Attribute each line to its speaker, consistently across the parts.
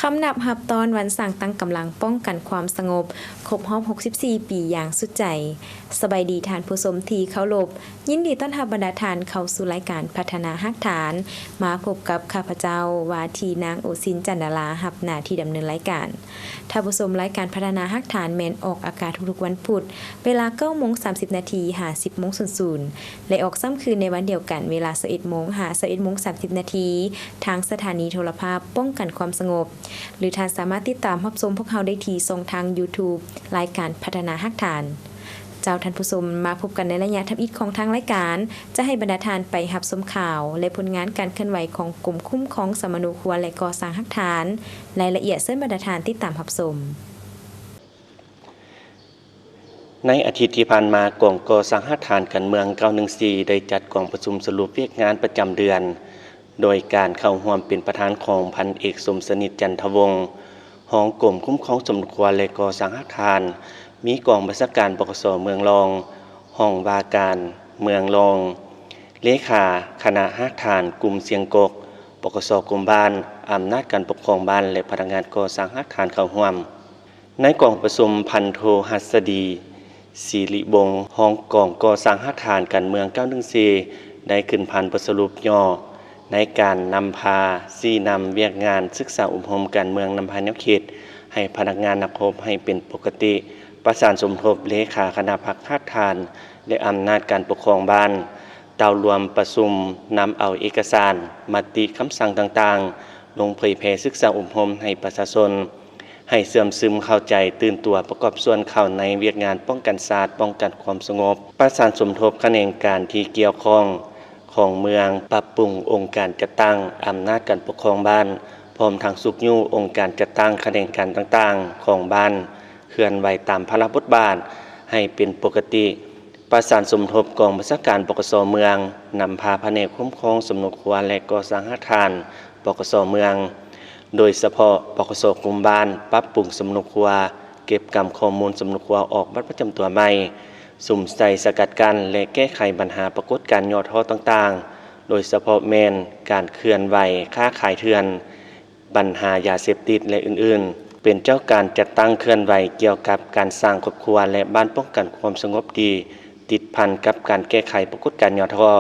Speaker 1: คำนับหับตอนวันสั่งตั้งกำลังป้องกันความสงบครบรอบ64 ปีอย่างสุดใจสบายดีทานผู้ชมที่เคารพยินดีต้อนรับบรรดาทานเข้าสู่รายการพัฒนาฮักฐานมาพบกับข้าพเจ้าวาทีนางโอซินจันดาราหับหน้าที่ดำเนินรายการท่านผู้ชมรายการพัฒนาฮักฐานแมนออกอากาศทุกๆวันพุธเวลา 9:30 นาทีหา 10:00 และออกซ้ำคืนในวันเดียวกันเวลา 11:00 หา 11:30 นาทีทางสถานีโทรภาพป้องกันความสงบหรือท่านสามารถติดตามรับชมพวกเราได้ที่ช่องทาง YouTube รายการพัฒนาฮักฐานเจ้าท่านผู้ชมมาพบกันในระยะทับอิฐของทางรายการจะให้บรรดาทานไปรับชมข่าวและผลงานการเคลื่อนไหวของกลุ่มคุ้มครองสมนุครัวและก่อสร้างฮักฐานรายละเอียดเส้นบรรดาทานติดตามรับชม
Speaker 2: ในอาทิตย์ที่ผ่านมากองก่อสร้างฮักฐานกันเมือง914ได้จัดกองประชุมสรุปเวียกงานประจำเดือนโดยการเข้าร่วมเป็นประธานของพันเอกสมสนิทจันทวงศ์รองกรมคุ้มครองสมนุครัวและก่อสร้างฮักฐานมีกองบัญชาการปกสเมืองรองห้องว่าการเมืองรองเลขาคณะฮักฐานกลุ่มเสียงกกปกสกรมบ้านอำนาจการปกครองบ้านและพนักงานก่อสร้างฮักฐานเข้าร่วมในกองประชุมพันโทหัสดีศิริบงศ์รองกองก่อสร้างฮักฐานกันเมือง914ได้ขึ้นพันบทสรุปย่อในการนำพานำเวียกงานศึกษาอบรมการเมืองนำพาแนวคิดให้พนักงานนักรบให้เป็นปกติประสานสมทบเลขาคณะพรรคฮักฐานและอำนาจการปกครองบ้านเตารวมประชุมนำเอาเอกสารมติคำสั่งต่างๆลงเผยแพร่ศึกษาอบรมให้ประชาชนให้เสื่อมซึมเข้าใจตื่นตัวประกอบส่วนเข้าในเวียกงานป้องกันศาสตร์ป้องกันความสงบประสานสมทบคะแนนการที่เกี่ยวข้องของเมืองปรับปรุงองค์การจัดตั้งอำนาจการปกครองบ้านพร้อมทางสุกยู่องค์การจัดตั้งคะแนนการต่างๆของบ้านเคลื่อนไหวตามพระบทบาทให้เป็นปกติประสานสมทบกองบัญชาการปกสเมืองนำพาแผนกคุ้มครองสมนุครัวและก่อสร้างฮักฐานปกสเมืองโดยเฉพาะปกสกลุ่มบ้านปรับปรุงสมนุครัวเก็บกำข้อมูลสมนุครัวออกบัตรประจำตัวใหม่สุ่มใส่สกัดกั้นและแก้ไขปัญหาปรากฏการณ์ย่อท้อต่างๆโดยเฉพาะแมนการเคลื่อนไหวค้าขายเถื่อนปัญหายาเสพติดและอื่นๆเป็นเจ้าการจัดตั้งเคลื่อนไหวเกี่ยวกับการสร้างครอบครัวและบ้านป้องกันความสงบดีติดพันกับการแก้ไขปรากฏการณ์ย่อท้อ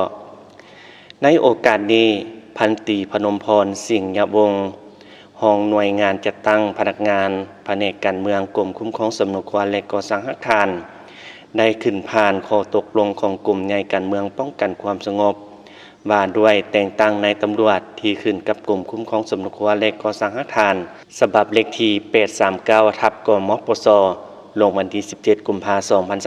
Speaker 2: ในโอกาสนี้พันตรีพนมพรสิงห์ยวงศ์รองหน่วยงานจัดตั้งพนักงานแผนกการเมืองกรมคุ้มครองสมนุครัวและก่อสร้างฮักฐานได้ขึ้นผ่านข้อตกลงของกลุ่มใหญ่การเมืองป้องกันความสงบว่าด้วยแต่งตั้งนายตำรวจที่ขึ้นกับกลุ่มคุ้มครองสมนุครัวและก่อสร้างฮักฐานฉบับเลขที่839/กมปสลงวันที่17 กุมภาพันธ์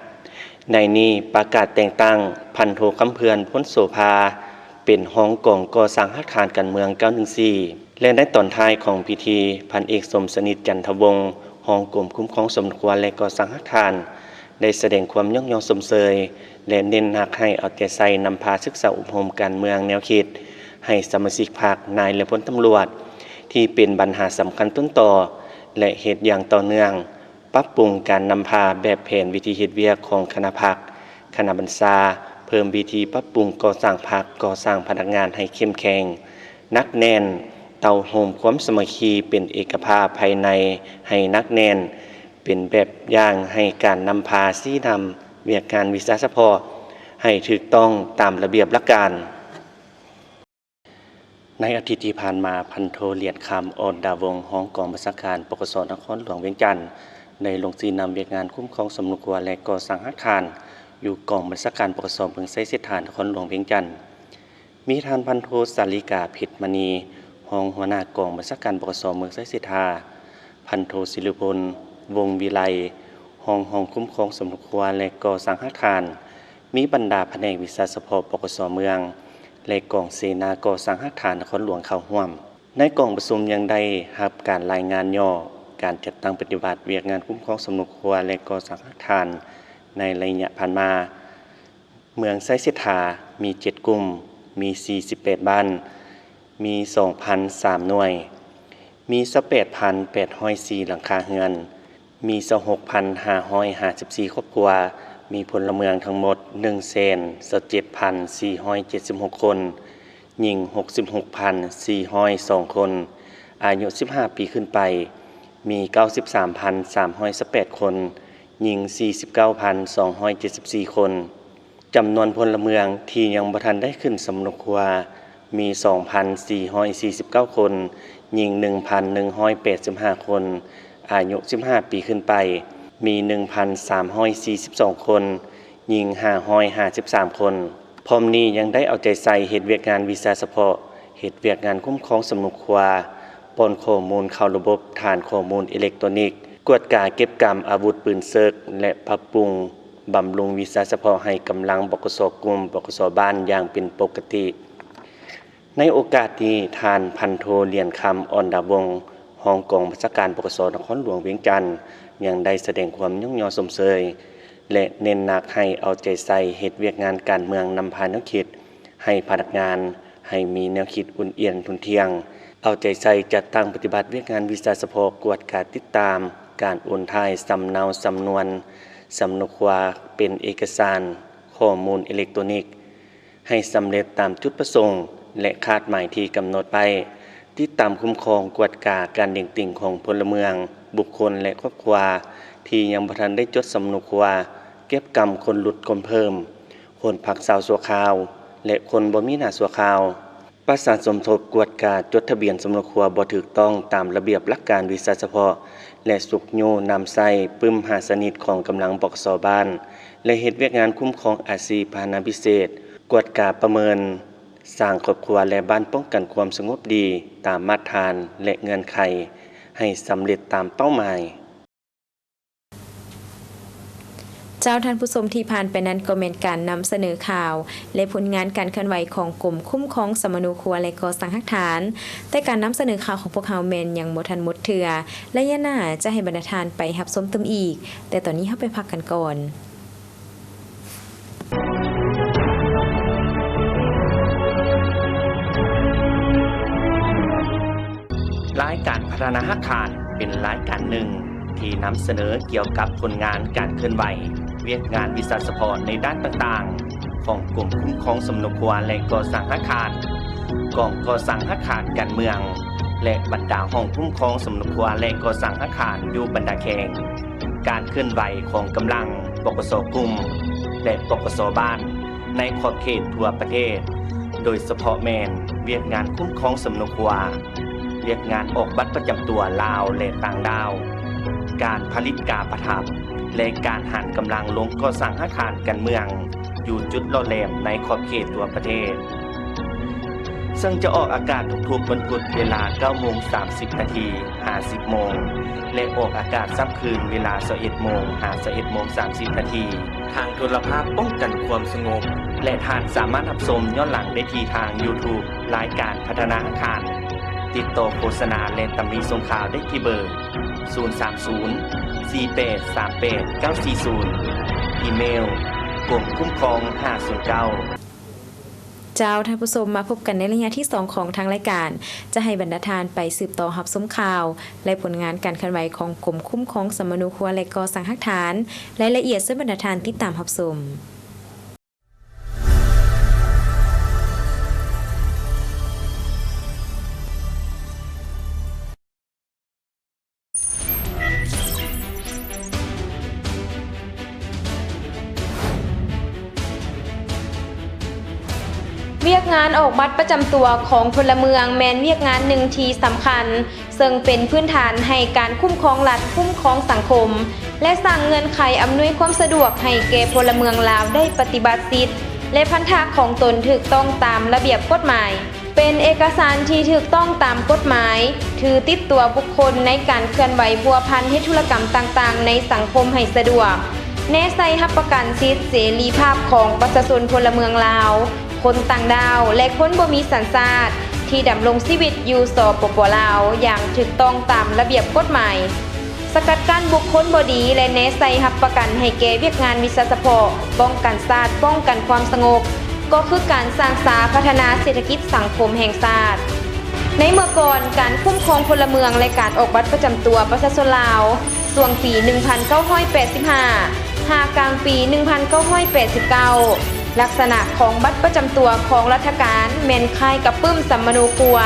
Speaker 2: 2025ในนี้ประกาศแต่งตั้งพันโทคำเพื่อนพ้นโสภาเป็นรองกองก่อสร้างฮักฐานการเมือง914และในตอนท้ายของพิธีพันเอกสมสนิทจันทวงศ์รองกรมคุ้มครองสมนุครัวและก่อสร้างฮักฐานได้แสดงความยกย่องสมเสยและเน้นหนักให้เอาใจใส่นำพาศึกษาอบรมการเมืองแนวคิดให้สมาชิกพรรคนายและพลตำรวจที่เป็นปัญหาสำคัญต้นต่อและเหตุอย่างต่อเนื่องปรับปรุงการนำพาแบบแผนวิธีเฮ็ดเวียกของคณะพรรคคณะบัญชาเพิ่มวิธีปรับปรุงก่อสร้างพรรคก่อสร้างพนักงานให้เข้มแข็งนักแน่นเตาโฮมความสามัคคีเป็นเอกภาพภายในให้นักแน่นเป็นแบบอย่างให้การนำพาชี้นำเวียกงานวิชาเฉพาะให้ถูกต้องตามระเบียบหลักการในอาทิตย์ที่ผ่านมาพันโทเลียดคำออนดาวงศ์รองกองบัญชาการปกสนครหลวงเวียงจันทน์ในลงชี้นำเวียกงานคุ้มครองสมนุครัวและก่อสร้างฮักฐานอยู่กองบัญชาการปกสเมืองไซเสถานนครหลวงเวียงจันทน์มีท่านพันโทสาริกาเพชรมณีรองหัวหน้ากองบัญชาการปกสเมืองไซเสถาพันโทศิริพลวงศ์วิไลรองคุ้มครองสมนุครัวและก่อสร้างฮักฐานมีบรรดาแผนกวิชาเฉพาะปกสเมืองและกองเสนาก่อสร้างฮักฐานนครหลวงเข้าร่วมในกองประชุมยังได้รับการรายงานย่อการจัดตั้งปฏิบัติเวียกงานคุ้มครองสมนุครัวและก่อสร้างฮักฐานในระยะผ่านมาเมืองไซเสถามี7กลุ่มมี48บ้านมี 2,003 หน่วยมี28,804 หลังคาเรือนมี26,554 ครอบครัวมีพลเมืองทั้งหมด 117,476 คนหญิง 66,402 คน อายุ 15 ปีขึ้นไปมี 93,318 คนหญิง 49,274 คนจำนวนพลเมืองที่ยังบ่ทันได้ขึ้นสำนกครัวมี 2,449 คนหญิง 1,185 คนอายุ 15 ปีขึ้นไปมี 1,342 คนหญิง 553 คนพร้อมนี้ยังได้เอาใจใส่เฮ็ดเวียกงานวีซ่าเฉพาะเฮ็ดเวียกงานคุ้มครองสำนกครัวป้อนข้อมูลเข้าระบบฐานข้อมูลอิเล็กทรอนิกส์กวดกาเก็บกรรมอาวุธปืนเซิกและปรับปรุงบำรุงวีซ่าเฉพาะให้กำลังบกส.กลุ่มบกส.บ้านอย่างเป็นปกติในโอกาสนี้ท่านพันโทเลียนคำอ่อนดาวงศ์รองกองบัญชาการบกส.นครหลวงเวียงจันทน์ยังได้แสดงความย่องยอสมเชยและเน้นหนักให้เอาใจใส่เฮ็ดเวียกงานการเมืองนำพาแนวคิดให้พนักงานให้มีแนวคิดอุ่นเอียนทุนเที่ยงเอาใจใส่จัดตั้งปฏิบัติเวียกงานวีซ่าเฉพาะกวดการติดตามการโอนถ่ายสำเนาสำนวนสำนกครัวเป็นเอกสารข้อมูลอิเล็กทรอนิกส์ให้สำเร็จตามจุดประสงค์และคาดหมายที่กำหนดไปติดตามคุ้มครองกวดกาการเด่งติ่งของพลเมืองบุคคลและครอบครัวที่ยังบ่ทันได้จดสำนกครัวเก็บกรรมคนหลุดคนเพิ่มคนพักสาวชั่วคราวและคนบ่มีหน้าชั่วคราวประสานสมทบกวดกาจดทะเบียนสำนกครัวบ่ถูกต้องตามระเบียบหลักการวีซ่าเฉพาะและสุกโยนำใส่ปึ้มหาสนิทของกำลังบกส.บ้านและเฮ็ดเวียกงานคุ้มครองอาชีพพาหนะพิเศษกวดกาประเมินสร้างครอบครัวและบ้านป้องกันความสงบดีตามมาตรฐานและเงื่อนไขให้สำเร็จตามเป้าหมาย
Speaker 1: เจ้าท่านผู้ชมที่ผ่านไปนั้นก็เป็นการนำเสนอข่าวและผลงานการเคลื่อนไหวของกลุ่มคุ้มครองสมนูครัวและก่อสร้างหลักฐานแต่การนำเสนอข่าวของพวกเฮาแม่นยังบ่ทันหมดเทื่อและย่าหน้าจะให้บรรดาทานไปรับชมตึมอีกแต่ตอนนี้เฮาไปพักกันก่อน
Speaker 2: รายการพัฒนาหลักฐานเป็นรายการหนึ่งที่นำเสนอเกี่ยวกับผลงานการเคลื่อนไหวเวียกงานวิสาสะพรในด้านต่างๆของกลุ่มคุ้มครองสมนกครัวและก่อสร้างอาคารกองก่อสร้างอาคารการเมืองและบรรดาห้องคุ้มครองสมนกครัวและก่อสร้างอาคารอยู่บรรดาแข่งการเคลื่อนไหวของกำลังบกส.กลุ่มและบกส.บ้านในขอบเขตทั่วประเทศโดยเฉพาะแม่นเวียกงานคุ้มครองสมนกครัวเวียกงานออกบัตรประจำตัวลาวและต่างดาวการผลิตกาประทับและการหันกำลังลงก่อสร้างอาคารการเมืองอยู่จุดล่อแหลมในขอบเขตทั่วประเทศซึ่งจะออกอากาศทุกๆวันพุธเวลา 9:30 นาที 50 โมงและออกอากาศซ้ำคืนเวลา 21:30 นาทีทางโทรภาพป้องกันความสงบและท่านสามารถรับชมย้อนหลังได้ที่ทาง YouTube รายการพัฒนาอาคารติดต่อโฆษณาและตำหนิส่งข่าวได้ที่เบอร์ 030-4838-940 อีเมลกรมคุ้มครอง509
Speaker 1: เจ้าท่านผู้ชมมาพบกันในระยะที่2ของทางรายการจะให้บรรดาทานไปสืบต่อรับชมข่าวและผลงานการเคลื่อนไหวของกรมคุ้มครองสมนูครัวและก่อสร้างหลักฐานรายละเอียดซึ่งบรรดาทานติดตามรับชมเวียกงานออกบัตรประจำตัวของพลเมืองแม้นเวียกงานหนึ่งที่สำคัญซึ่งเป็นพื้นฐานให้การคุ้มครองรัฐคุ้มครองสังคมและสร้างเงื่อนไขอำนวยความสะดวกให้แก่พลเมืองลาวได้ปฏิบัติสิทธิและพันธะของตนถูกต้องตามระเบียบกฎหมายเป็นเอกสารที่ถูกต้องตามกฎหมายถือติดตัวบุคคลในการเคลื่อนไหวพัวพันธุรกรรมต่างๆในสังคมให้สะดวกแนใส่รับประกันสิทธิเสรีภาพของประชาชนพลเมืองลาวคนต่างดาวและคนบ่มีสัญชาติที่ดำรงชีวิตอยู่สปป.ลาวอย่างถูกต้องตามระเบียบกฎหมายสกัดกั้นบุคคลบ่ดีและแนะใส่รับประกันให้แก่เวียกงานวิสาสะพาะป้องกันชาติป้องกันความสงบก็คือการสร้างสาพัฒนาเศรษฐกิจสังคมแห่งชาติในเมื่อก่อนการคุ้มครองพลเมืองและการออกบัตรประจำตัวประชาชนลาวช่วงปี 1985 กลางปี 1989 ลักษณะของบัตรประจำตัวของรัฐการแม่นคล้ายกับปึ้มสมนูครัว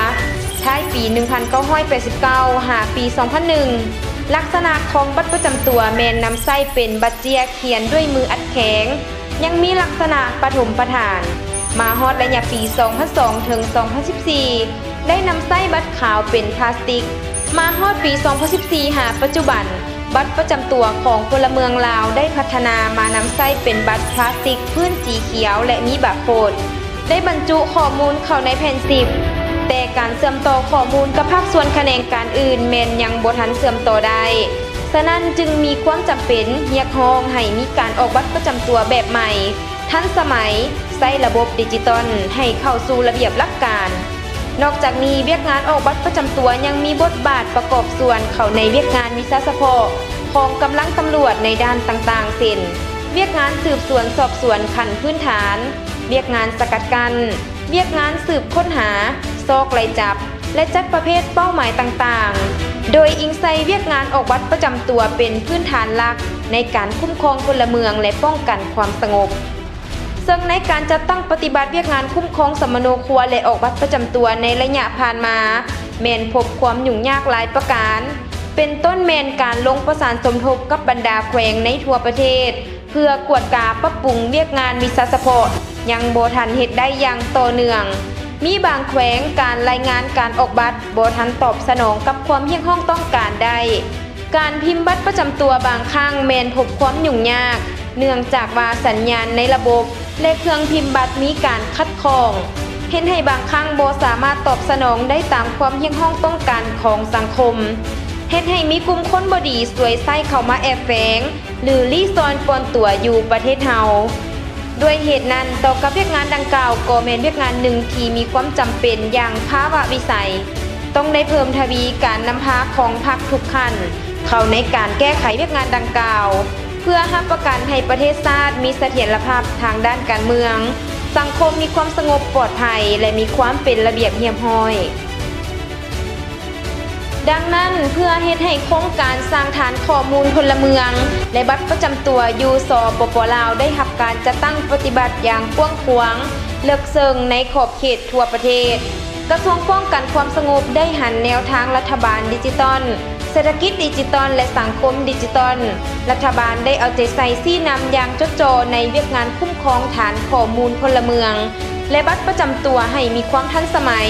Speaker 1: ท้ายปี 1989 หาปี 2001 ลักษณะของบัตรประจำตัวแมนนำไส้เป็นบัตรเจียเขียนด้วยมืออัดแข็งยังมีลักษณะปฐมประธาน มาฮอดระยะปี 2002 ถึง 2014 ได้นำไส้บัตรขาวเป็นพลาสติก มาฮอดปี 2014 หาปัจจุบัน บัตรประจำตัวของพลเมืองลาวได้พัฒนามานำไส้เป็นบัตรพลาสติกพื้นสีเขียวและมีบาร์โค้ดได้บรรจุข้อมูลเข้าในแผ่นซิปแต่การเชื่อมต่อข้อมูลกับภาคส่วนแขนงการอื่นแม่นยังบ่ทันเชื่อมต่อได้ฉะนั้นจึงมีความจำเป็นเรียกร้องให้มีการออกบัตรประจำตัวแบบใหม่ทันสมัยใช้ระบบดิจิตอลให้เข้าสู่ระเบียบหลักการนอกจากนี้เวียกงานออกบัตรประจำตัวยังมีบทบาทประกอบส่วนเข้าในเวียกงานวิชาเฉพาะของกำลังตำรวจในด้านต่างๆเช่นเวียกงานสืบสวนสอบสวนขั้นพื้นฐานเวียกงานสกัดกั้นเวียกงานสืบค้นหาซอกไล่จับและจัดประเภทเป้าหมายต่างๆโดยอิงใส่เวียกงานออกบัตรประจำตัวเป็นพื้นฐานหลักในการคุ้มครองพลเมืองและป้องกันความสงบซึ่งในการจัดตั้งปฏิบัติเวียกงานคุ้มครองสมโนครัวและออกบัตรประจำตัวในระยะผ่านมาแม่นพบความยุ่งยากหลายประการเป็นต้นแม่นการลงประสานสมทบกับบรรดาแขวงในทั่วประเทศเพื่อกวดกาปรับปรุงเวียกงานวิชาเฉพาะยังบ่ทันเฮ็ดได้อย่างต่อเนื่องมีบางแขวงการรายงานการออกบัตรบ่ทันตอบสนองกับความเฮี้ยงห้องต้องการได้การพิมพ์บัตรประจำตัวบางครั้งแม่นพบความยุ่งยากเนื่องจากว่าสัญญาณในระบบและเครื่องพิมพ์บัตรมีการขัดข้องเห็นให้บางครั้งบ่สามารถตอบสนองได้ตามความเฮี้ยงห้องต้องการของสังคมเฮ็ดให้มีกลุ่มคนบ่ดีสวยไส้เข้ามาแอบแฝงหรือลี่ซอนปนตัวอยู่ประเทศเฮาด้วยเหตุนั้นต่อกับเวียกงานดังกล่าวก็แม่นเวียกงานหนึ่งที่มีความจำเป็นอย่างภาวะวิสัยต้องได้เพิ่มทวีการนำพาของพรรคทุกขั้นเข้าในการแก้ไขเวียกงานดังกล่าวเพื่อรับประกันให้ประเทศชาติมีเสถียรภาพทางด้านการเมืองสังคมมีความสงบปลอดภัยและมีความเป็นระเบียบเรียบร้อยดังนั้นเพื่อเฮ็ดให้โครงการสร้างฐานข้อมูลพลเมืองและบัตรประจำตัวอยู่สปป.ลาวได้รับการจัดตั้งปฏิบัติอย่างกว้างขวางเลิกเซิงในขอบเขตทั่วประเทศกระทรวงป้องกันความสงบได้หันแนวทางรัฐบาลดิจิตอลเศรษฐกิจดิจิตอลและสังคมดิจิตอลรัฐบาลได้เอาใจใส่ชี้นำอย่างจดจ่อในเวียกงานคุ้มครองฐานข้อมูลพลเมืองและบัตรประจำตัวให้มีความทันสมัย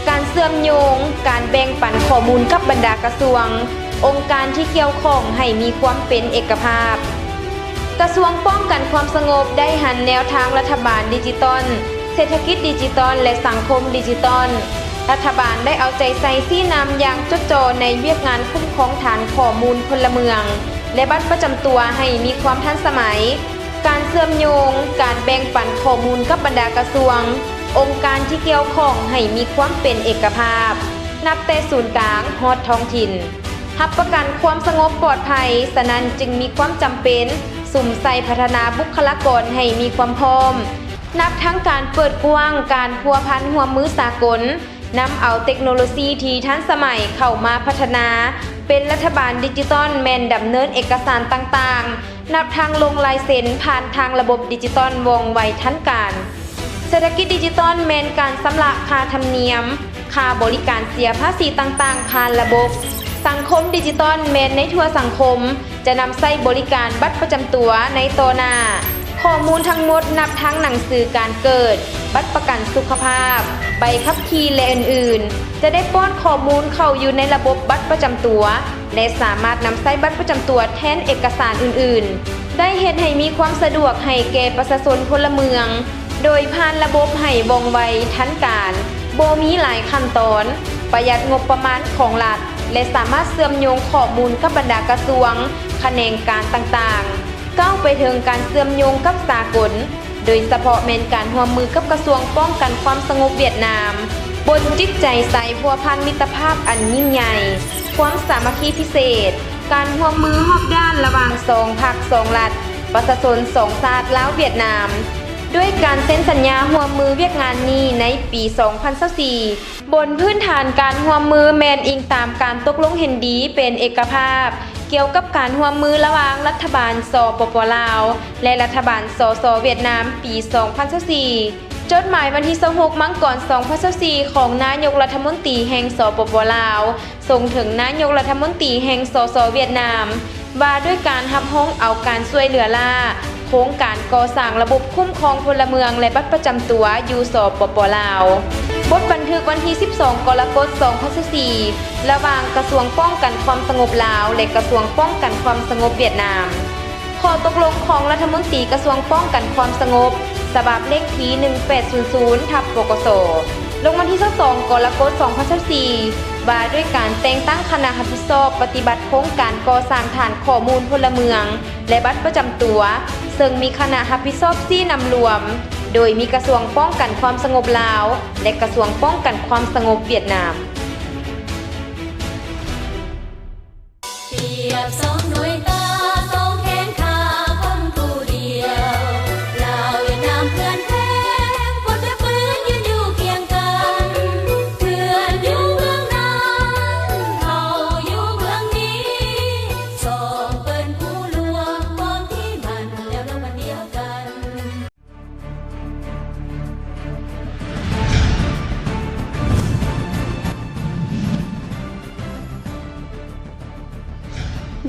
Speaker 1: การเชื่อมโยงการแบ่งปันข้อมูลกับบรรดากระทรวงองค์การที่เกี่ยวข้องให้มีความเป็นเอกภาพกระทรวงป้องกันความสงบได้หันแนวทางรัฐบาลดิจิตอลเศรษฐกิจดิจิตอลและสังคมดิจิตอลรัฐบาลได้เอาใจใส่ชี้นำอย่างจดจ่อในเวียกงานคุ้มครองฐานข้อมูลพลเมืองและบัตรประจำตัวให้มีความทันสมัยการเชื่อมโยงการแบ่งปันข้อมูลกับบรรดากระทรวงองค์การที่เกี่ยวข้องให้มีความเป็นเอกภาพนับแต่ศูนย์กลางฮอดท้องถิ่นรับประกันความสงบปลอดภัยฉะนั้นจึงมีความจำเป็นสุ่มใส่พัฒนาบุคลากรให้มีความพร้อมนับทั้งการเปิดกว้างการพัวพันร่วมมือสากลนำเอาเทคโนโลยีที่ทันสมัยเข้ามาพัฒนาเป็นรัฐบาลดิจิตอลแม่นดำเนินเอกสารต่างๆนับทางลงลายเซ็นผ่านทางระบบดิจิตอลว่องไวทันการเศรษฐกิจดิจิตอลแม่นการชำระค่าธรรมเนียมค่าบริการเสียภาษีต่างๆผ่านระบบสังคมดิจิตอลแม่นในทั่วสังคมจะนำใช้บริการบัตรประจำตัวในต่อหน้าข้อมูลทั้งหมดนับทั้งหนังสือการเกิดบัตรประกันสุขภาพใบขับขี่และอื่นๆจะได้ป้อนข้อมูลเข้าอยู่ในระบบบัตรประจำตัวและสามารถนำใช้บัตรประจำตัวแทนเอกสารอื่นๆได้เฮ็ดให้มีความสะดวกให้แก่ประชาชนพลเมืองโดยผ่านระบบให้ว่องไวทันการบ่มีหลายขั้นตอนประหยัดงบประมาณของรัฐและสามารถเชื่อมโยงข้อมูลกับบรรดากระทรวงแขนงการต่างๆก้าวไปถึงการเชื่อมโยงกับสากลโดยเฉพาะแม่นการร่วมมือกับกระทรวงป้องกันความสงบเวียดนามบนจิตใจใสพัวพันมิตรภาพอันยิ่งใหญ่ความสามัคคีพิเศษการร่วมมือรอบด้านระหว่าง2 พรรค 2 รัฐประชาชน2 ชาติลาวเวียดนามด้วยการเซ็นสัญญาร่วมมือเวียกงานนี้ในปี 2024 บนพื้นฐานการร่วมมือแมนอิงตามการตกลงเห็นดีเป็นเอกภาพเกี่ยวกับการร่วมมือระหว่างรัฐบาลสปป.ลาวและรัฐบาลสส.เวียดนามปี 2024 จดหมายวันที่26มังกร2024ของนายกรัฐมนตรีแห่งสปป.ลาวส่งถึงนายกรัฐมนตรีแห่งสส.เวียดนามว่าด้วยการรับร้องเอาการช่วยเหลือล่าโครงการก่อสร้างระบบคุ้มครองพลเมืองและบัตรประจำตัวอยู่สปป.ลาวบทบันทึกวันที่12กรกฎาคม2024ระหว่างกระทรวงป้องกันความสงบลาวและกระทรวงป้องกันความสงบเวียดนามข้อตกลงของรัฐมนตรีกระทรวงป้องกันความสงบฉบับเลขที่1800/ปกสลงวันที่22กรกฎาคม2024ว่าด้วยการแต่งตั้งคณะรับผิดชอบปฏิบัติโครงการก่อสร้างฐานข้อมูลพลเมืองและบัตรประจำตัวซึ่งมีคณะรับผิดชอบ4นำรวมโดยมีกระทรวงป้องกันความสงบลาวและกระทรวงป้องกันความสงบเวียดนาม
Speaker 3: เทียบสองหน่วยตาสองแขนขาคนผู้เดียวลาวเวียดนามเพื่อนแท้ปดปืนยืนอยู่เคียงกันเพื่อนอยู่เมืองนั้นเขาอยู่เมืองนี้สองเปิ้นผู้ลวงพร้อมที่มันแล้วเรามันเดียวกัน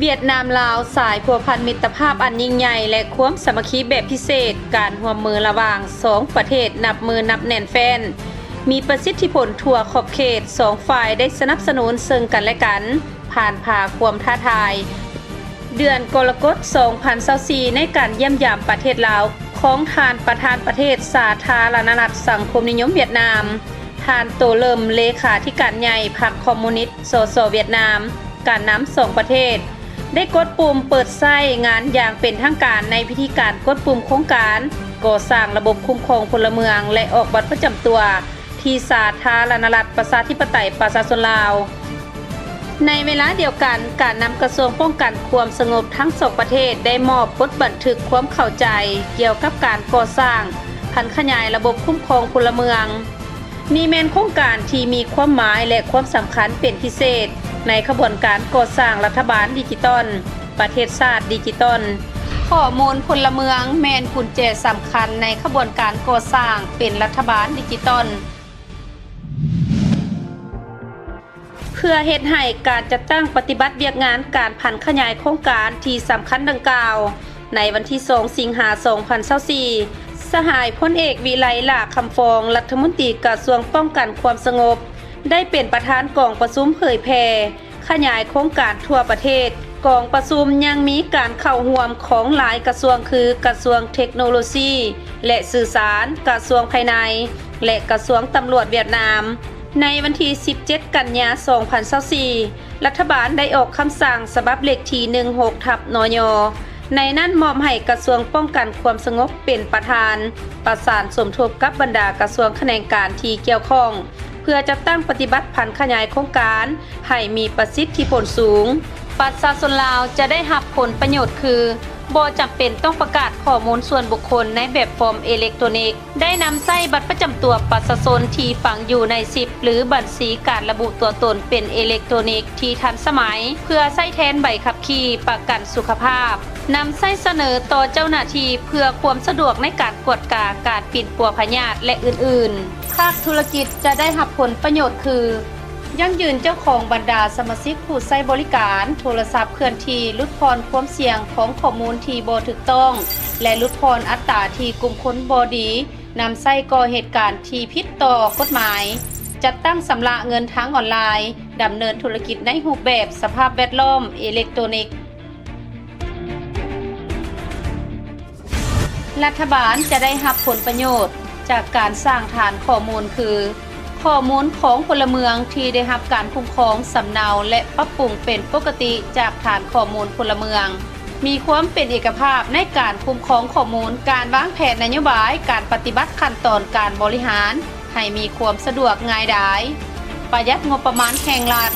Speaker 4: เวียดนามลาวสายพัวพันมิตรภาพอันยิ่งใหญ่และความสามัคคีแบบพิเศษการร่วมมือระหว่าง2ประเทศนับมือนับแน่นแฟนมีประสิทธิผลทั่วขอบเขต2ฝ่ายได้สนับสนุนซึ่งกันและกันผ่านพาความท้าทายเดือนกรกฎาคม2024ในการเยี่ยมยามประเทศลาวของทานประธานประเทศสาธารณรัฐสังคมนิยมเวียดนามทานโตเลิมเลขาธิการใหญ่พรรคคอมมิวนิสต์สสเวียดนามการนำ2ประเทศได้กดปุ่มเปิดใช้งานอย่างเป็นทางการในพิธีการกดปุ่มโครงการก่อสร้างระบบคุ้มครองพลเมืองและออกบัตรประจำตัวที่สาธารณรัฐประชาธิปไตยประชาชนลาวในเวลาเดียวกันการนำกระทรวงป้องกันความสงบทั้งสองประเทศได้มอบบทบันทึกความเข้าใจเกี่ยวกับการก่อสร้างพันขยายระบบคุ้มครองพลเมืองนี่แม่นโครงการที่มีความหมายและความสำคัญเป็นพิเศษในขบวนการก่อสร้างรัฐบาลดิจิตอลประเทศชาติดิจิตอลข้อมูลพลเมืองแม่นกุญแจสำคัญในขบวนการก่อสร้างเป็นรัฐบาลดิจิตอลเพื่อเฮ็ดให้การจัดตั้งปฏิบัติเวียกงานการพันขยายโครงการที่สำคัญดังกล่าวในวันที่2สิงหาคม2024สหายพลเอกวิไลลาคำฟองรัฐมนตรีกระทรวงป้องกันความสงบได้เป็นประธานกองประชุมเผยแพร่ขยายโครงการทั่วประเทศกองประชุมยังมีการเข้าร่วมของหลายกระทรวงคือกระทรวงเทคโนโลยีและสื่อสารกระทรวงภายในและกระทรวงตำรวจเวียดนามในวันที่17กันยายน2024รัฐบาลได้ออกคำสั่งฉบับเลขที่16/นย.ในนั้นมอบให้กระทรวงป้องกันความสงบเป็นประธานประสานสมทบกับบรรดากระทรวงแขนงการที่เกี่ยวข้องเพื่อจะตั้งปฏิบัติพันขยายโครงการให้มีประสิทธิผลสูงประชาชนลาวจะได้รับผลประโยชน์คือบ่จำเป็นต้องประกาศข้อมูลส่วนบุคคลในแบบฟอร์มอิเล็กทรอนิกส์ได้นำใช้บัตรประจำตัวประชาชนที่ฝังอยู่ในซิปหรือบัญชีการระบุตัวตนเป็นอิเล็กทรอนิกส์ที่ทันสมัยเพื่อใช้แทนใบขับขี่ประกันสุขภาพนำใช้เสนอต่อเจ้าหน้าที่เพื่อความสะดวกในการกวดกาการปิดปัวพยาธิและอื่นๆภาคธุรกิจจะได้รับผลประโยชน์คือยั่งยืนเจ้าของบรรดาสมาชิกผู้ใช้บริการโทรศัพท์เคลื่อนที่ลดพรความเสี่ยงของข้อมูลที่บ่ถูกต้องและลดพรอัตราที่กลุ่มคนบ่ดีนำใช้ก่อเหตุการณ์ที่ผิดต่อกฎหมายจัดตั้งสำระเงินทางออนไลน์ดำเนินธุรกิจในรูปแบบสภาพแวดล้อมอิเล็กทรอนิกส์รัฐบาลจะได้รับผลประโยชน์จากการสร้างฐานข้อมูลคือข้อมูลของพลเมืองที่ได้รับการคุ้มครองสำเนาและปรับปรุงเป็นปกติจากฐานข้อมูลพลเมืองมีความเป็นเอกภาพในการคุ้มครองข้อมูลการวางแผนนโยบายการปฏิบัติขั้นตอนการบริหารให้มีความสะดวกง่ายดายประหยัดงบประมาณแห่งรัฐ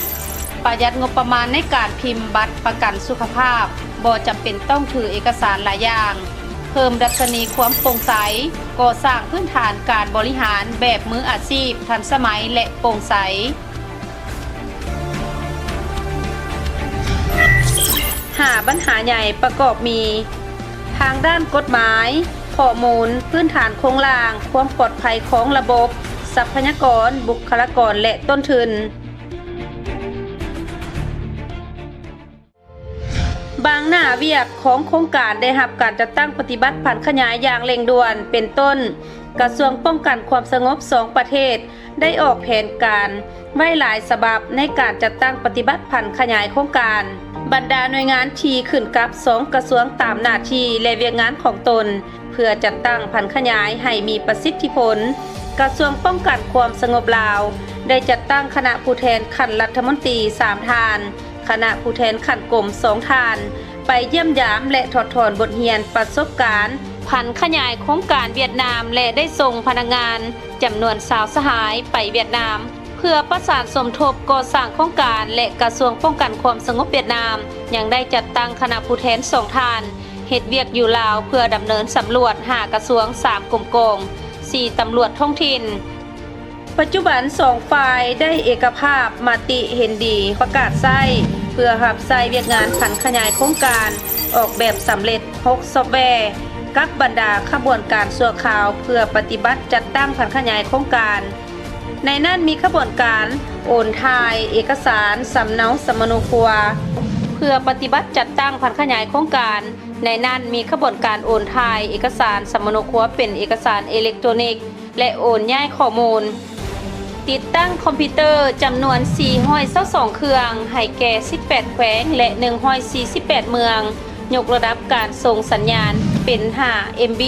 Speaker 4: ประหยัดงบประมาณในการพิมพ์บัตรประกันสุขภาพบ่จำเป็นต้องถือเอกสารหลายอย่างเพิ่มดัชนีความโปร่งใสก่อสร้างพื้นฐานการบริหารแบบมืออาชีพทันสมัยและโปร่งใส5ปัญหาใหญ่ประกอบมีทางด้านกฎหมาย ข้อมูลพื้นฐานโครงล่างความปลอดภัยของระบบทรัพยากรบุคลากรและต้นทุนบางหน้าเวียกของโครงการได้รับการจัดตั้งปฏิบัติผันขยายอย่างเร่งด่วนเป็นต้นกระทรวงป้องกันความสงบ2ประเทศได้ออกแผนการไว้หลายฉบับในการจัดตั้งปฏิบัติผันขยายโครงการบรรดาหน่วยงานที่ขึ้นกับ2กระทรวงตามหน้าที่และเวียกงานของตนเพื่อจัดตั้งผันขยายให้มีประสิทธิผลกระทรวงป้องกันความสงบลาวได้จัดตั้งคณะผู้แทนขั้นรัฐมนตรี3ท่านคณะผู้แทนขั้นกรม2ท่านไปเยี่ยมยามและถอดถอนบทเรียนประสบการณ์ผันขยายโครงการเวียดนามและได้ส่งพนักงานจำนวน20สหายไปเวียดนามเพื่อประสานสมทบก่อสร้างโครงการและกระทรวงป้องกันความสงบเวียดนามยังได้จัดตั้งคณะผู้แทน2ท่านเฮ็ดเวียกอยู่ลาวเพื่อดำเนินสำรวจ5กระทรวง3กรมกอง4ตำรวจท้องถิ่นปัจจุบัน2ฝ่ายได้เอกภาพมติเห็นดีประกาศใช้เพื่อรับใช้เวียกงานผันขยายโครงการออกแบบสำเร็จ6ซอฟต์แวร์กับบรรดาขบวนการชั่วคราวเพื่อปฏิบัติจัดตั้งผันขยายโครงการในนั้นมีขบวนการโอนถ่ายเอกสารสำเนาสมโนครัวเพื่อปฏิบัติจัดตั้งผันขยายโครงการในนั้นมีขบวนการโอนถ่ายเอกสารสมโนครัวเป็นเอกสารอิเล็กทรอนิกส์และโอนย้ายข้อมูลติดตั้งคอมพิวเตอร์จำนวน422เครื่องให้แก่18แขวงและ148เมืองยกระดับการส่งสัญญาณเป็น5 MB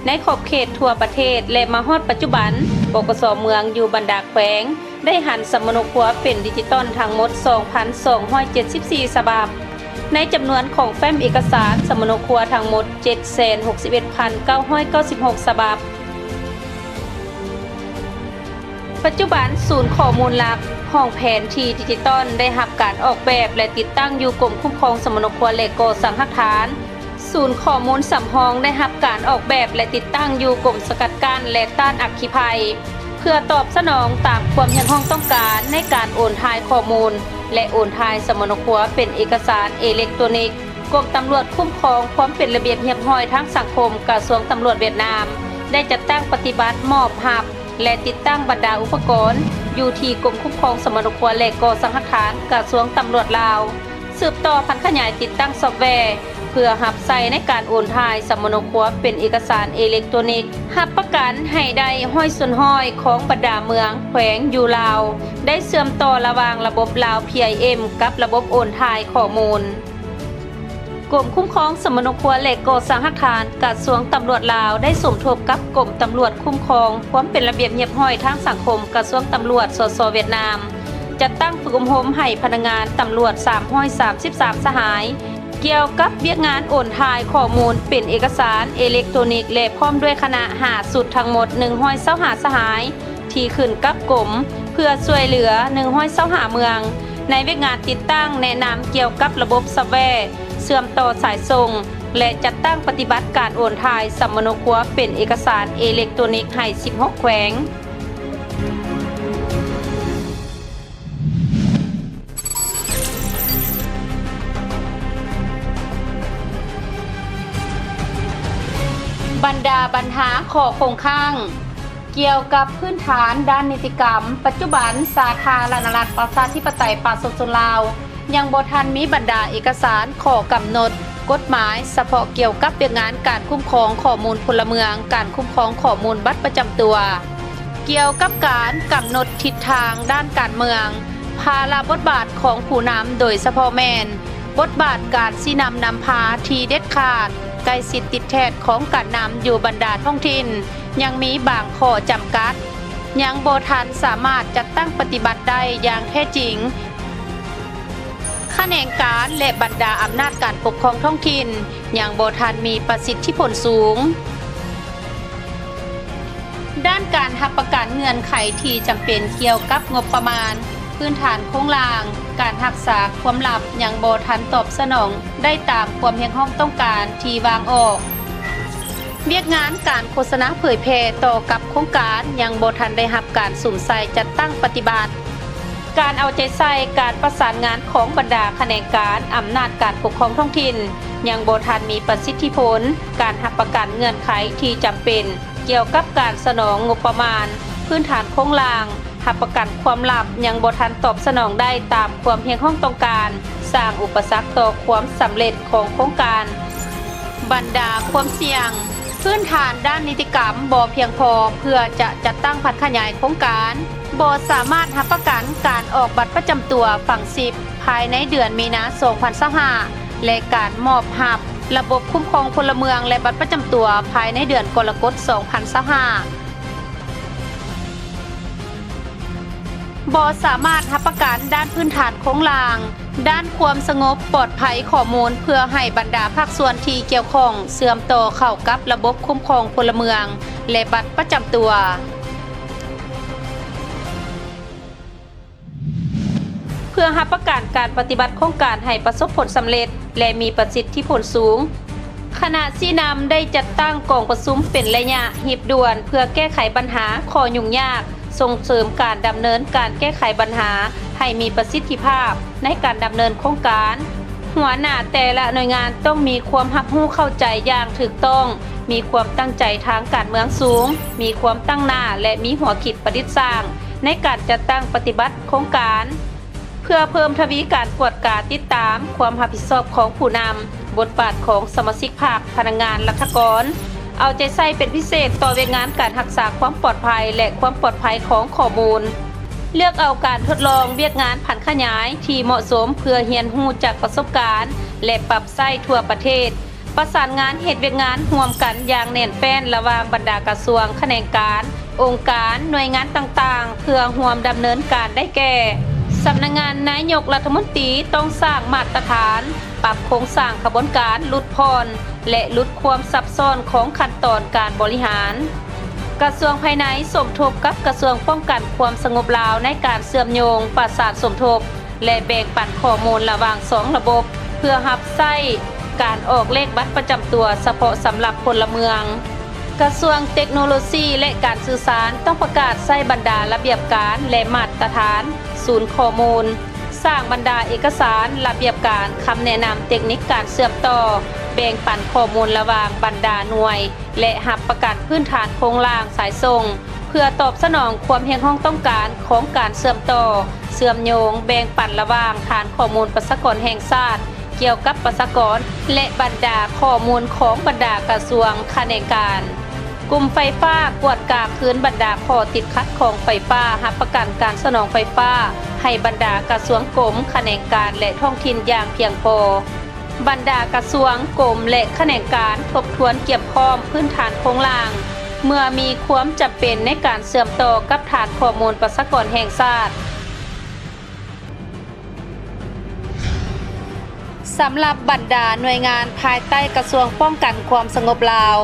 Speaker 4: ในขอบเขตทั่วประเทศและมาฮอดปัจจุบันปกส.เมืองอยู่บรรดาแขวงได้หันสมโนครัวเป็นดิจิตอลทั้งหมด 2,274 ฉบับในจำนวนของแฟ้มเอกสารสมโนครัวทั้งหมด 761,996 ฉบับปัจจุบันศูนย์ข้อมูลหลักห้องแผนที่ดิจิตอลได้รับการออกแบบและติดตั้งอยู่กรมคุ้มครองสมโนครัวและก่อสร้างหลักฐานศูนย์ข้อมูลสำรองได้รับการออกแบบและติดตั้งอยู่กรมสกัดกั้นและต้านอัคคีภัยเพื่อตอบสนองตามความเห็นห้องต้องการในการโอนถ่ายข้อมูลและโอนถ่ายสมโนครัวเป็นเอกสารอิเล็กทรอนิกส์กรมตำรวจคุ้มครองความเป็นระเบียบเรียบร้อยทั้งสังคมกระทรวงตำรวจเวียดนามได้จัดตั้งปฏิบัติมอบหับและติดตั้งบรรดาอุปกรณ์อยู่ที่กรมคุ้มครองสมโนครัวและก่อสร้างหลักฐานกระทรวงตำรวจลาวสืบต่อพันขยายติดตั้งซอฟต์แวร์เพื่อรับใช้ในการโอนถ่ายสมโนครัวเป็นเอกสารอิเล็กทรอนิกส์รับประกันให้ได้ห้อยส่วนห้อยของบรรดาเมืองแขวงอยู่ลาวได้เชื่อมต่อระหว่างระบบลาว PIM กับระบบโอนถ่ายข้อมูลกรมคุ้มครองสมโนครัวและก่อสร้างหลักฐานกระทรวงตำรวจลาวได้สมทบกับกรมตำรวจคุ้มครองความเป็นระเบียบเรียบร้อยทางสังคมกระทรวงตำรวจสสเวียดนามจัดตั้งฝึกอบรมให้พนักงานตำรวจ333สหายเกี่ยวกับเวียกงานโอนถ่ายข้อมูลเป็นเอกสารอิเล็กทรอนิกส์และพร้อมด้วยคณะ5สุดทั้งหมด125สหายที่ขึ้นกับกรมเพื่อช่วยเหลือ125เมืองในเวียกงานติดตั้งแนะนำเกี่ยวกับระบบซอฟต์แวร์เชื่อมต่อสายส่งและจัดตั้งปฏิบัติการโอนถ่ายสมโนครัวเป็นเอกสารอิเล็กทรอนิกส์ให้16แขวงบรรดาปัญหาข้อคงข้างเกี่ยวกับพื้นฐานด้านนิติกรรมปัจจุบันสาธารณรัฐประชาธิปไตยประชาชนลาวยังบ่ทันมีบรรดาเอกสารข้อกำหนดกฎหมายเฉพาะเกี่ยวกับเรื่องงานการคุ้มครองข้อมูลพลเมืองการคุ้มครองข้อมูลบัตรประจำตัวเกี่ยวกับการกำหนดทิศทางด้านการเมืองภาระบทบาทของผู้นำโดยเฉพาะแม่นบทบาทการชี้นำพาที่เด็ดขาดใกล้ชิดติดแทดของการนำอยู่บรรดาท้องถิ่นยังมีบางข้อจำกัดยังบ่ทันสามารถจัดตั้งปฏิบัติได้อย่างแท้จริงแขนงการและบรรดาอำนาจการปกครองท้องถิ่นยังบ่ทันมีประสิทธิผลสูงด้านการรับประกันเงื่อนไขที่จำเป็นเกี่ยวกับงบประมาณพื้นฐานโครงล่างการรักษาความลับยังบ่ทันตอบสนองได้ตามความเรียกร้องต้องการที่วางออกเวียกงานการโฆษณาเผยแพร่ต่อกับโครงการยังบ่ทันได้รับการสุ่มใส่จัดตั้งปฏิบัติ การเอาใจใส่การประสานงานของบรรดาแขนงการอำนาจการปกครองท้องถิ่นยังบ่ทันมีประสิทธิผลการรับประกันเงื่อนไขที่จำเป็นเกี่ยวกับการสนองงบประมาณพื้นฐานโครงล่างรับประกันความลับยังบ่ทันตอบสนองได้ตามความเพียงของต้องการสร้างอุปสรรคต่อความสำเร็จของโครงการบรรดาความเสี่ยงพื้นฐานด้านนิติกรรมบ่เพียงพอเพื่อจะจัดตั้งพัฒขยายโครงการบ่สามารถรับประกันการออกบัตรประจำตัวฝั่ง10ภายในเดือนมีนาคม 2025และการมอบรับระบบคุ้มครองพลเมืองและบัตรประจำตัวภายในเดือนกรกฎาคม 2025บ่สามารถรับประกันด้านพื้นฐานโครงล่างด้านความสงบปลอดภัยข้อมูลเพื่อให้บรรดาภาคส่วนที่เกี่ยวข้องเชื่อมต่อเข้ากับระบบคุ้มครองพลเมืองและบัตรประจำตัวเพื่อรับประกันการปฏิบัติโครงการให้ประสบผลสำเร็จและมีประสิทธิผลสูงคณะชี้นำได้จัดตั้งกองประชุมเป็นระยะหีบด่วนเพื่อแก้ไขปัญหาข้อยุ่งยากส่งเสริมการดำเนินการแก้ไขปัญหาให้มีประสิทธิภาพในการดำเนินโครงการหัวหน้าแต่ละหน่วยงานต้องมีความรับรู้เข้าใจอย่างถูกต้องมีความตั้งใจทางการเมืองสูงมีความตั้งหน้าและมีหัวคิดประดิษฐ์สร้างในการจัดตั้งปฏิบัติโครงการเพื่อเพิ่มทวีการกวดกาติดตามความรับผิดชอบของผู้นำบทบาทของสมาชิกภาคพนักงานรัฐกรเอาใจใส่เป็นพิเศษต่อเวียกงานการรักษาความปลอดภัยและความปลอดภัยของข้อมูลเลือกเอาการทดลองเวียกงานผันขยายที่เหมาะสมเพื่อเรียนรู้จากประสบการณ์และปรับใช้ทั่วประเทศประสานงานเหตุเวียกงานร่วมกันอย่างแน่นแฟ้นระหว่างบรรดากระทรวงแขนงการองค์การหน่วยงานต่างๆเพื่อร่วมดำเนินการได้แก่สำนักงานนายกรัฐมนตรีต้องสร้างมาตรฐานปรับโครงสร้างขบวนการลดผ่อนและลดความซับซ้อนของขั้นตอนการบริหารกระทรวงภายในสมทบกับกระทรวงป้องกันความสงบลาวในการเชื่อมโยงประสานสมทบและแบ่งปันข้อมูลระหว่าง2ระบบเพื่อรับใช้การออกเลขบัตรประจำตัวเฉพาะสำหรับพลเมืองกระทรวงเทคโนโลยีและการสื่อสารต้องประกาศใช้บรรดาระเบียบการและมาตรฐานศูนย์ข้อมูลสร้างบรรดาเอกสารระเบียบการคำแนะนำเทคนิคการเชื่อมต่อแบ่งปันข้อมูลระหว่างบรรดาหน่วยและรับประกันพื้นฐานโครงล่างสายส่งเพื่อตอบสนองความเพียงห้องต้องการของการเชื่อมต่อเชื่อมโยงแบ่งปันระหว่างฐานข้อมูลประชากรแห่งชาติเกี่ยวกับประชากรและบรรดาข้อมูลของบรรดากระทรวงแขนงการกลุ่มไฟฟ้ากวดกาคืนบรรดาข้อติดขัดของไฟฟ้ารับประกันการสนองไฟฟ้าให้บรรดากระทรวงกรมแขนงการและท้องถิ่นอย่างเพียงพอบรรดากระทรวงกรมและแขนงการทบทวนเก็บพร้อมพื้นฐานโครงล่างเมื่อมีความจำเป็นในการเชื่อมต่อกับฐานข้อมูลประชากรแห่งชาติสำหรับบรรดาหน่วยงานภายใต้กระทรวงป้องกันความสงบลาว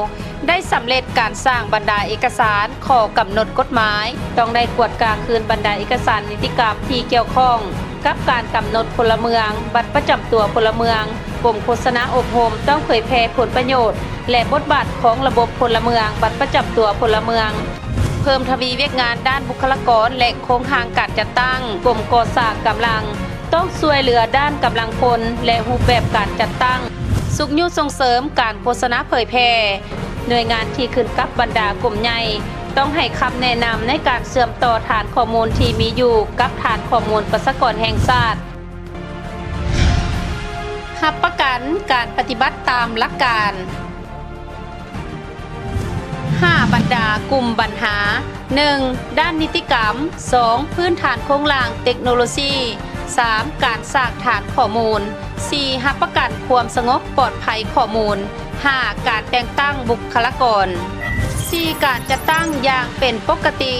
Speaker 4: ได้สำเร็จการสร้างบรรดาเอกสารข้อกำหนดกฎหมายต้องได้กวดกาคืนบรรดาเอกสารนิติกรรมที่เกี่ยวข้องกับการกำหนดพลเมืองบัตรประจำตัวพลเมืองกรมโฆษณาอบรมต้องเผยแพร่ผลประโยชน์และบทบาทของระบบพลเมืองบัตรประจำตัวพลเมืองเพิ่มทวีเวียกงานด้านบุคลากรและโครงข่ายการจัดตั้งกรมก่อสร้างกำลังต้องช่วยเหลือด้านกำลังพลและรูปแบบการจัดตั้งสุขยุส่งเสริมการโฆษณาเผยแพร่หน่วยงานที่ขึ้นกับบรรดากลุ่มใหญ่ต้องให้คำแนะนำในการเชื่อมต่อฐานข้อมูลที่มีอยู่กับฐานข้อมูลประชากรแห่งชาติรับประกันการปฏิบัติตามหลักการ 5 บรรดากลุ่มปัญหา 1. ด้านนิติกรรม 2. พื้นฐานโครงล่างเทคโนโลยี 3. การสร้างฐานข้อมูล 4. รับประกันความสงบปลอดภัยข้อมูล 5. การแต่งตั้งบุคลากร 4. การจัดตั้งอย่างเป็นปกติ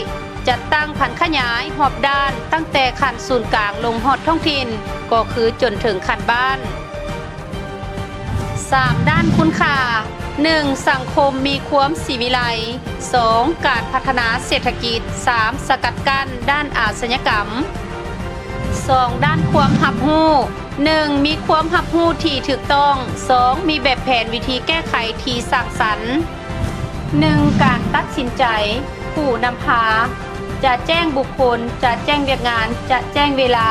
Speaker 4: จัดตั้งผันขยายหอบด้านตั้งแต่ขันศูนย์กลางลงหอดท้องถิ่นก็คือจนถึงขันบ้าน 3. ด้านคุณค่า 1. สังคมมีความสิวิไล 2. การพัฒนาเศรษฐกิจ 3. สกัดกั้นด้านอาชญากรรม 2. ด้านความรับรู้ 1. มีความรับรู้ที่ถูกต้อง 2. มีแบบแผนวิธีแก้ไขที่สร้างสรรค์ 1. การตัดสินใจผู้นำพา จะแจ้งบุคคลจะแจ้งเวียกงานจะแจ้งเวลา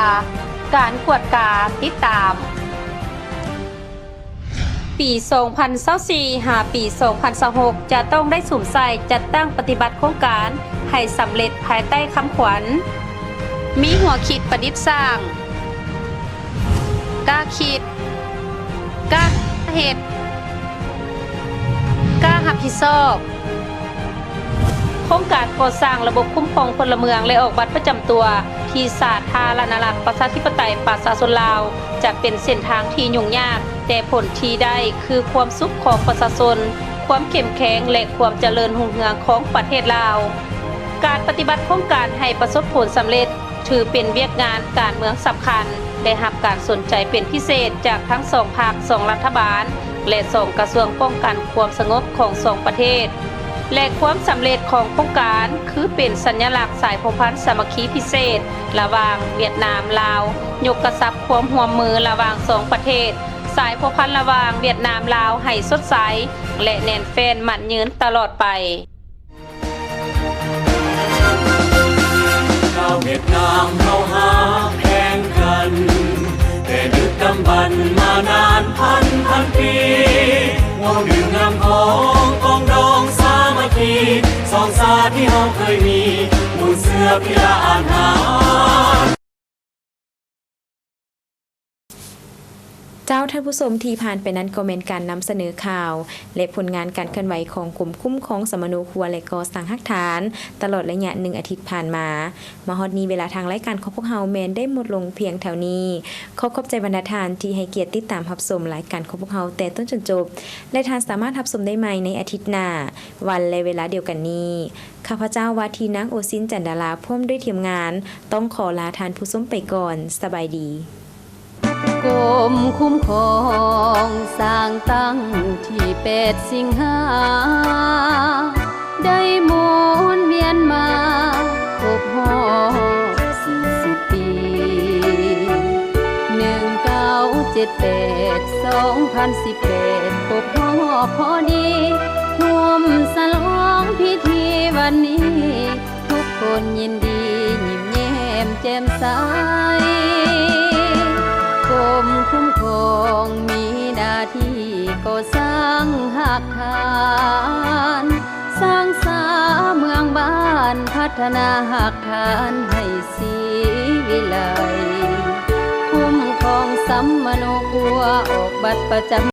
Speaker 4: การกวดกาติดตามปี 2024 หาปี 2026 จะต้องได้สุ่มใส่จัดตั้งปฏิบัติโครงการให้สำเร็จภายใต้คำขวัญมีหัวคิดประดิษฐ์สร้างกล้าคิดกล้าเฮ็ดกล้ารับผิดชอบโครงการก่อสร้างระบบคุ้มครองพลเมืองและออกบัตรประจำตัวที่สาธารณรัฐประชาธิปไตยประชาชนลาวจะเป็นเส้นทางที่ยุ่งยากแต่ผลที่ได้คือความสุขของประชาชนความเข้มแข็งและความเจริญรุ่งเรืองของประเทศลาวการปฏิบัติโครงการให้ประสบผลสำเร็จถือเป็นเวียกงานการเมืองสำคัญได้รับการสนใจเป็นพิเศษจากทั้ง2ภาค2รัฐบาลและ2กระทรวงป้องกันความสงบของ2ประเทศและความสำเร็จของโครงการคือเป็นสัญลักษณ์สายสัมพันธ์สามัคคีพิเศษระหว่างเวียดนามลาวยกกระชับความร่วมมือระหว่าง2ประเทศสายสัมพันธ์ระหว่างเวียดนามลาวให้สดใสและแน่นแฟ้นมั่นยืนตลอดไป
Speaker 5: ชาวเวียดนามเขาหาแข่งกันแต่ดึกดำบรรพ์มานานพันปีวงดื่มน้ำของกองดองสามัคคีสองสาที่เราเคยมีมูลเสือพิลาอาหาร
Speaker 1: เจ้าท่านผู้ชมที่ผ่านไปนั้นก็เป็นการนำเสนอข่าวและผลงานการเคลื่อนไหวของกลุ่มคุ้มครองสมโนครัวและก่อสร้างฮักฐานตลอดระยะ1 อาทิตย์ผ่านมาฮอดนี้เวลาทางรายการของพวกเฮาแมนได้หมดลงเพียงแถวนี้ขอบใจบรรดาทานที่ให้เกียรติติดตามรับชมรายการของพวกเฮาแต่ต้นจนจบและทานสามารถรับชมได้ใหม่ในอาทิตย์หน้าวันและเวลาเดียวกันนี้ข้าพเจ้าวาทีนางโอซินจันดาราพร้อมด้วยทีมงานต้องขอลาทานผู้ชมไปก่อนสบายดี
Speaker 4: กรมคุ้มครองสร้างตั้งที่8 สิงหาได้หมุนเวียนมาครบรอบ40 ปี1978 2018ครบรอบพอดีร่วมฉลองพิธีวันนี้ทุกคนยินดียิ้มแย้มแจ่มใสกรมคุ้มครองมีหน้าที่ก่อสร้างหักฐานสร้างสาเมืองบ้านพัฒนาหักฐานให้สีวิไลคุ้มครองสัมมโนครัวออกบัตรประจำ